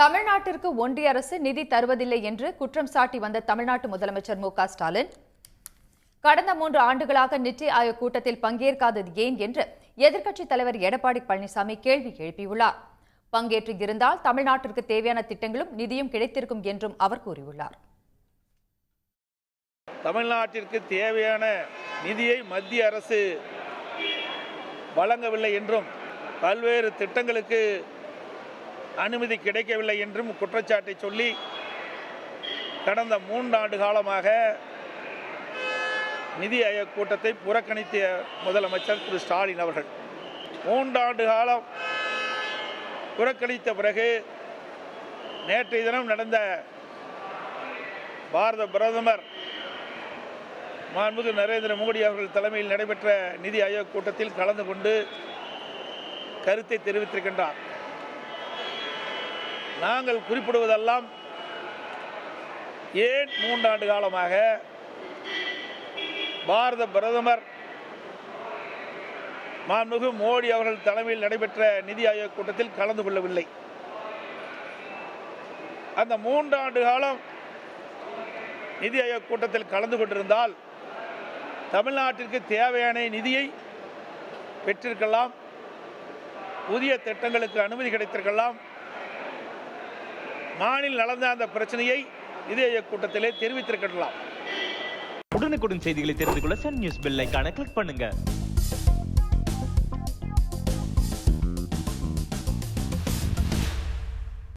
தமிழ்நாட்டிற்கு ஒன்றிய அரசு நிதி தருவதில்லை என்று குற்றம் சாட்டி வந்த தமிழ்நாட்டு முதலமைச்சர் மு.க.ஸ்டாலின் கடந்த 3 ஆண்டுகளாக நித்தி ஆயோக் கூட்டத்தில் பங்கேற்காதது ஏன் என்று எதிர்க்கட்சித் தலைவர் எடப்பாடி பழனிசாமி கேள்வி எழுப்பியுள்ளார். பங்கேற்று இருந்தால் தமிழ்நாட்டிற்கு தேவையான திட்டங்களும் நிதியும் கிடைத்திருக்கும் என்றும் அவர் கூறியுள்ளார். தமிழ்நாட்டிற்கு தேவையான நிதியை மத்திய அரசு வழங்கவில்லை என்றும் பல்வேறு திட்டங்களுக்கு அனுமதி கிடைக்கவில்லை என்றும் குற்றச்சாட்டை சொல்லி கடந்த 3 ஆண்டு காலமாக நிதி ஆயோக் கூட்டத்தை புறக்கணித்த முதலமைச்சர் திரு ஸ்டாலின் அவர்கள் 3 ஆண்டு காலம் புறக்கணித்த பிறகு நேற்றைய தினம் நடந்த பாரத பிரதமர் மாண்புமிகு நரேந்திர மோடி அவர்கள் தலைமையில் நடைபெற்ற நிதி ஆயோக் கூட்டத்தில் கலந்து கொண்டு கருத்தை தெரிவித்திருக்கின்றார். நாங்கள் குறிப்பிடுவதெல்லாம் ஏன் 3 ஆண்டு காலமாக பாரத பிரதமர் மாண்புமிகு மோடி அவர்கள் தலைமையில் நடைபெற்ற நிதி ஆயோக் கூட்டத்தில் கலந்து கொள்ளவில்லை. அந்த 3 ஆண்டு காலம் நிதி ஆயோக் கூட்டத்தில் கலந்து கொண்டிருந்தால் தமிழ்நாட்டிற்கு தேவையான நிதியை பெற்றிருக்கலாம், புதிய திட்டங்களுக்கு அனுமதி கிடைத்திருக்கலாம், மாநில நலந்த அந்த பிரச்சனையை நிதி ஆயோக் கூட்டத்திலே தெரிவித்திருக்கலாம். உடனுக்குடன் செய்திகளை தெரிந்து கொள்ள சன் நியூஸ் பெல் ஐகானை கிளிக் பண்ணுங்க.